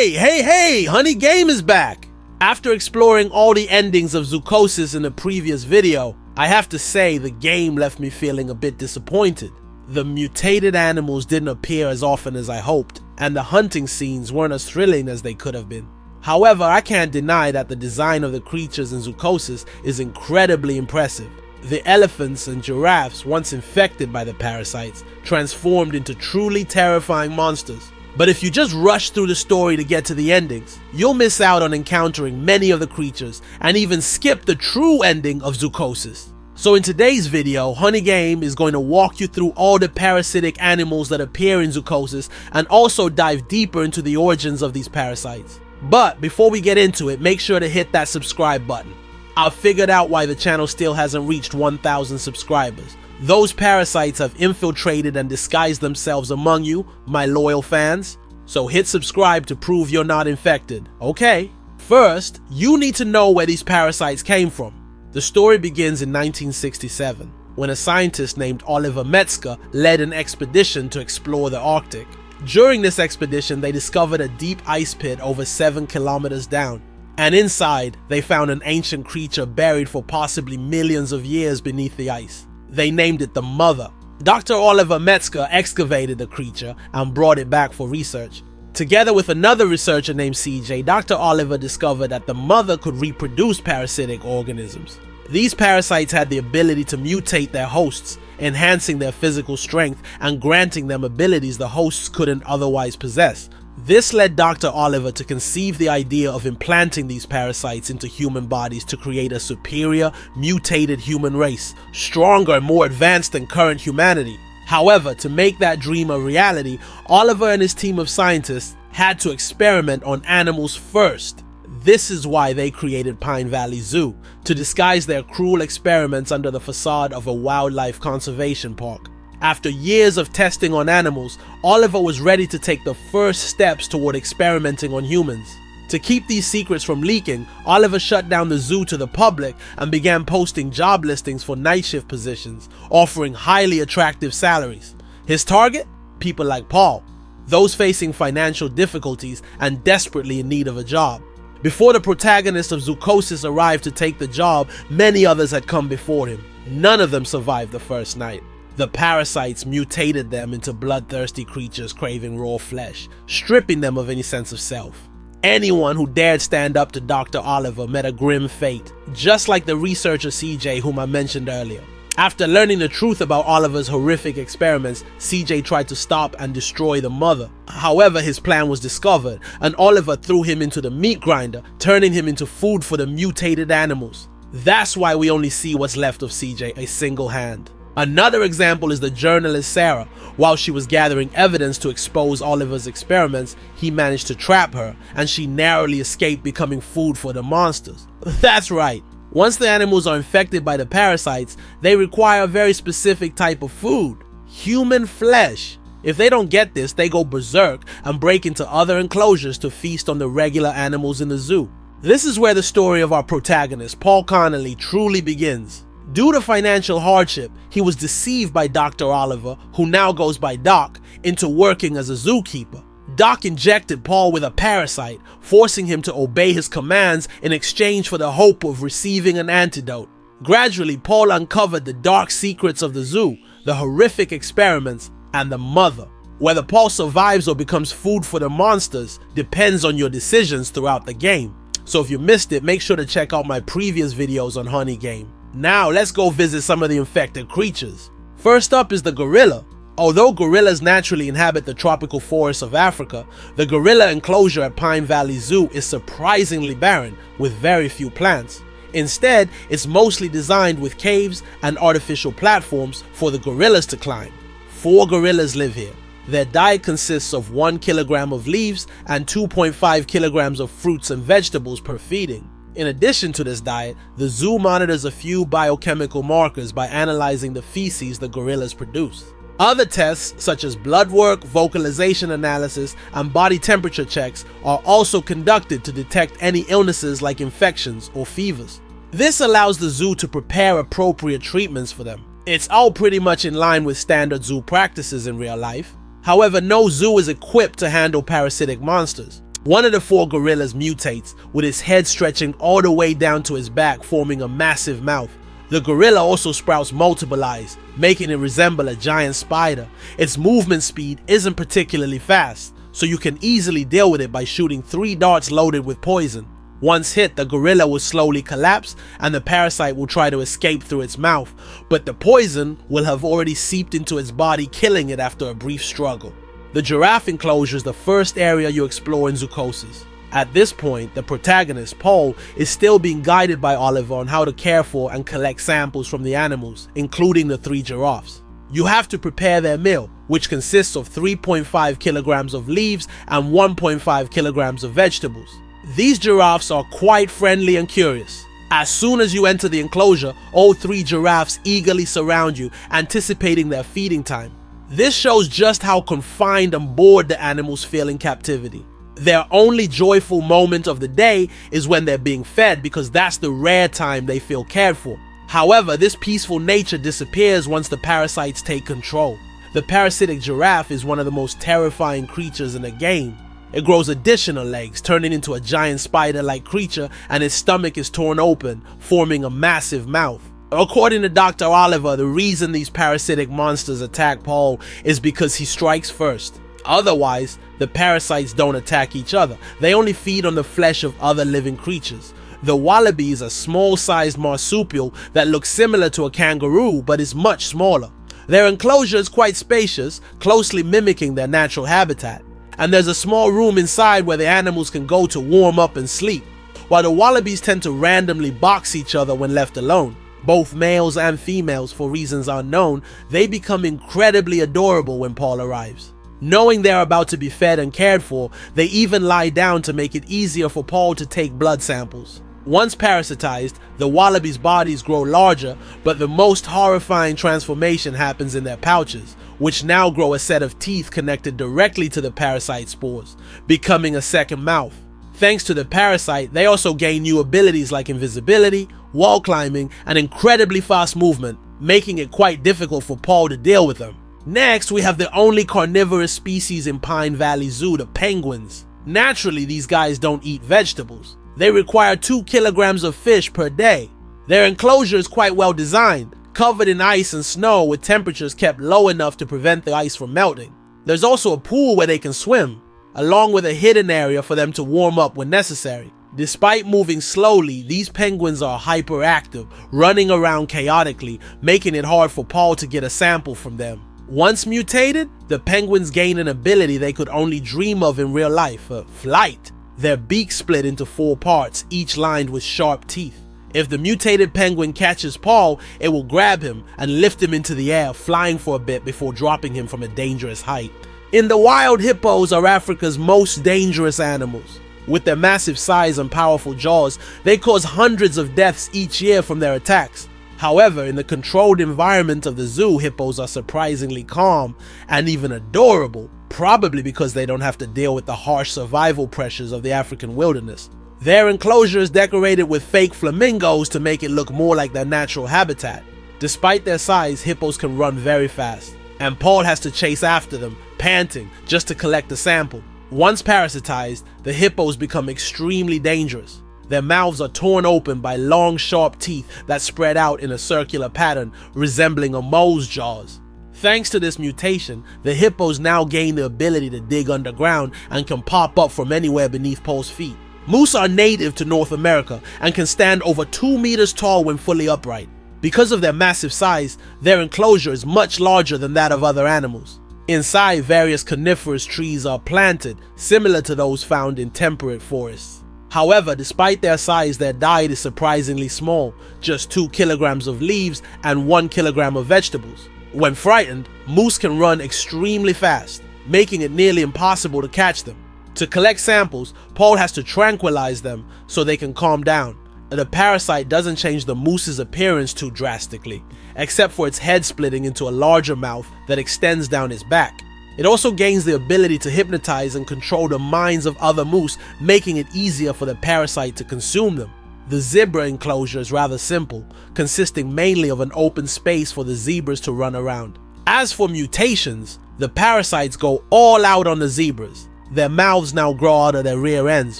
Hey, HoniGAME is back! After exploring all the endings of ZOOCHOSIS in the previous video, I have to say the game left me feeling a bit disappointed. The mutated animals didn't appear as often as I hoped, and the hunting scenes weren't as thrilling as they could have been. However, I can't deny that the design of the creatures in ZOOCHOSIS is incredibly impressive. The elephants and giraffes, once infected by the parasites, transformed into truly terrifying monsters. But if you just rush through the story to get to the endings, you'll miss out on encountering many of the creatures and even skip the true ending of ZOOCHOSIS. So in today's video, HoniGAME is going to walk you through all the parasitic animals that appear in ZOOCHOSIS and also dive deeper into the origins of these parasites. But before we get into it, make sure to hit that subscribe button. I've figured out why the channel still hasn't reached 1,000 subscribers. Those parasites have infiltrated and disguised themselves among you, my loyal fans. So hit subscribe to prove you're not infected, okay? First, you need to know where these parasites came from. The story begins in 1967, when a scientist named Oliver Metzger led an expedition to explore the Arctic. During this expedition, they discovered a deep ice pit over 7 kilometers down. And inside, they found an ancient creature buried for possibly millions of years beneath the ice. They named it the Mother. Dr. Oliver Metzger excavated the creature and brought it back for research. Together with another researcher named CJ, Dr. Oliver discovered that the Mother could reproduce parasitic organisms. These parasites had the ability to mutate their hosts, enhancing their physical strength and granting them abilities the hosts couldn't otherwise possess. This led Dr. Oliver to conceive the idea of implanting these parasites into human bodies to create a superior, mutated human race, stronger and more advanced than current humanity. However, to make that dream a reality, Oliver and his team of scientists had to experiment on animals first. This is why they created Pine Valley Zoo, to disguise their cruel experiments under the facade of a wildlife conservation park. After years of testing on animals, Oliver was ready to take the first steps toward experimenting on humans. To keep these secrets from leaking, Oliver shut down the zoo to the public and began posting job listings for night shift positions, offering highly attractive salaries. His target? People like Paul, those facing financial difficulties and desperately in need of a job. Before the protagonist of ZOOCHOSIS arrived to take the job, many others had come before him. None of them survived the first night. The parasites mutated them into bloodthirsty creatures craving raw flesh, stripping them of any sense of self. Anyone who dared stand up to Dr. Oliver met a grim fate, just like the researcher CJ whom I mentioned earlier. After learning the truth about Oliver's horrific experiments, CJ tried to stop and destroy the Mother. However, his plan was discovered, and Oliver threw him into the meat grinder, turning him into food for the mutated animals. That's why we only see what's left of CJ, a single hand. Another example is the journalist Sarah. While she was gathering evidence to expose Oliver's experiments, he managed to trap her, and she narrowly escaped becoming food for the monsters. That's right. Once the animals are infected by the parasites, they require a very specific type of food: human flesh. If they don't get this, they go berserk and break into other enclosures to feast on the regular animals in the zoo. This is where the story of our protagonist, Paul Connolly, truly begins. Due to financial hardship, he was deceived by Dr. Oliver, who now goes by Doc, into working as a zookeeper. Doc injected Paul with a parasite, forcing him to obey his commands in exchange for the hope of receiving an antidote. Gradually, Paul uncovered the dark secrets of the zoo, the horrific experiments, and the Mother. Whether Paul survives or becomes food for the monsters depends on your decisions throughout the game. So if you missed it, make sure to check out my previous videos on HoniGAME. Now let's go visit some of the infected creatures. First up is the gorilla. Although gorillas naturally inhabit the tropical forests of Africa, the gorilla enclosure at Pine Valley Zoo is surprisingly barren, with very few plants. Instead, it's mostly designed with caves and artificial platforms for the gorillas to climb. 4 gorillas live here. Their diet consists of 1 kilogram of leaves and 2.5 kilograms of fruits and vegetables per feeding. In addition to this diet, the zoo monitors a few biochemical markers by analyzing the feces the gorillas produce. Other tests, such as blood work, vocalization analysis, and body temperature checks, are also conducted to detect any illnesses like infections or fevers. This allows the zoo to prepare appropriate treatments for them. It's all pretty much in line with standard zoo practices in real life. However, no zoo is equipped to handle parasitic monsters. One of the 4 gorillas mutates, with its head stretching all the way down to its back, forming a massive mouth. The gorilla also sprouts multiple eyes, making it resemble a giant spider. Its movement speed isn't particularly fast, so you can easily deal with it by shooting 3 darts loaded with poison. Once hit, the gorilla will slowly collapse and the parasite will try to escape through its mouth, but the poison will have already seeped into its body, killing it after a brief struggle. The giraffe enclosure is the first area you explore in ZOOCHOSIS. At this point, the protagonist, Paul, is still being guided by Oliver on how to care for and collect samples from the animals, including the 3 giraffes. You have to prepare their meal, which consists of 3.5 kilograms of leaves and 1.5 kilograms of vegetables. These giraffes are quite friendly and curious. As soon as you enter the enclosure, all 3 giraffes eagerly surround you, anticipating their feeding time. This shows just how confined and bored the animals feel in captivity. Their only joyful moment of the day is when they're being fed, because that's the rare time they feel cared for. However, this peaceful nature disappears once the parasites take control. The parasitic giraffe is one of the most terrifying creatures in the game. It grows additional legs, turning into a giant spider-like creature, and its stomach is torn open, forming a massive mouth. According to Dr. Oliver, the reason these parasitic monsters attack Paul is because he strikes first. Otherwise, the parasites don't attack each other. They only feed on the flesh of other living creatures. The wallaby is a small-sized marsupial that looks similar to a kangaroo but is much smaller. Their enclosure is quite spacious, closely mimicking their natural habitat. And there's a small room inside where the animals can go to warm up and sleep. While the wallabies tend to randomly box each other when left alone, both males and females for reasons unknown, they become incredibly adorable when Paul arrives. Knowing they're about to be fed and cared for, they even lie down to make it easier for Paul to take blood samples. Once parasitized, the wallabies' bodies grow larger, but the most horrifying transformation happens in their pouches, which now grow a set of teeth connected directly to the parasite spores, becoming a second mouth. Thanks to the parasite, they also gain new abilities like invisibility, wall climbing, and incredibly fast movement, making it quite difficult for Paul to deal with them. Next, we have the only carnivorous species in Pine Valley Zoo, the penguins. Naturally, these guys don't eat vegetables. They require 2 kilograms of fish per day. Their enclosure is quite well designed, covered in ice and snow with temperatures kept low enough to prevent the ice from melting. There's also a pool where they can swim, along with a hidden area for them to warm up when necessary. Despite moving slowly, these penguins are hyperactive, running around chaotically, making it hard for Paul to get a sample from them. Once mutated, the penguins gain an ability they could only dream of in real life, flight. Their beaks split into 4 parts, each lined with sharp teeth. If the mutated penguin catches Paul, it will grab him and lift him into the air, flying for a bit before dropping him from a dangerous height. In the wild, hippos are Africa's most dangerous animals. With their massive size and powerful jaws, they cause hundreds of deaths each year from their attacks. However, in the controlled environment of the zoo, hippos are surprisingly calm and even adorable, probably because they don't have to deal with the harsh survival pressures of the African wilderness. Their enclosure is decorated with fake flamingos to make it look more like their natural habitat. Despite their size, hippos can run very fast, and Paul has to chase after them, panting, just to collect a sample. Once parasitized, the hippos become extremely dangerous. Their mouths are torn open by long, sharp teeth that spread out in a circular pattern, resembling a mole's jaws. Thanks to this mutation, the hippos now gain the ability to dig underground and can pop up from anywhere beneath Paul's feet. Moose are native to North America and can stand over 2 meters tall when fully upright. Because of their massive size, their enclosure is much larger than that of other animals. Inside, various coniferous trees are planted, similar to those found in temperate forests. However, despite their size, their diet is surprisingly small, just 2 kilograms of leaves and 1 kilogram of vegetables. When frightened, moose can run extremely fast, making it nearly impossible to catch them. To collect samples, Paul has to tranquilize them so they can calm down. The parasite doesn't change the moose's appearance too drastically, except for its head splitting into a larger mouth that extends down its back. It also gains the ability to hypnotize and control the minds of other moose, making it easier for the parasite to consume them. The zebra enclosure is rather simple, consisting mainly of an open space for the zebras to run around. As for mutations, the parasites go all out on the zebras. Their mouths now grow out of their rear ends,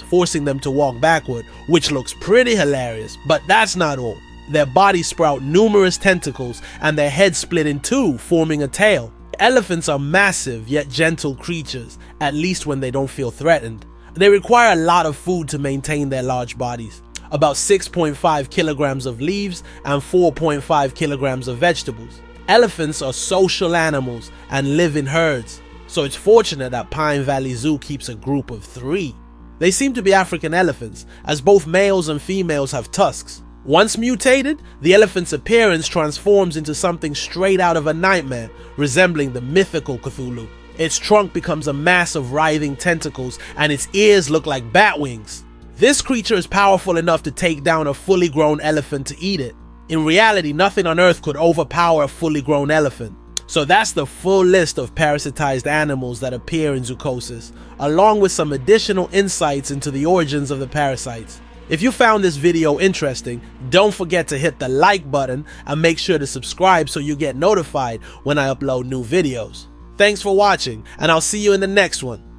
forcing them to walk backward, which looks pretty hilarious, but that's not all. Their bodies sprout numerous tentacles and their heads split in two, forming a tail. Elephants are massive yet gentle creatures, at least when they don't feel threatened. They require a lot of food to maintain their large bodies, about 6.5 kilograms of leaves and 4.5 kilograms of vegetables. Elephants are social animals and live in herds, so it's fortunate that Pine Valley Zoo keeps a group of 3. They seem to be African elephants, as both males and females have tusks. Once mutated, the elephant's appearance transforms into something straight out of a nightmare, resembling the mythical Cthulhu. Its trunk becomes a mass of writhing tentacles and its ears look like bat wings. This creature is powerful enough to take down a fully grown elephant to eat it. In reality, nothing on Earth could overpower a fully grown elephant. So that's the full list of parasitized animals that appear in Zoochosis, along with some additional insights into the origins of the parasites. If you found this video interesting, don't forget to hit the like button and make sure to subscribe so you get notified when I upload new videos. Thanks for watching, and I'll see you in the next one.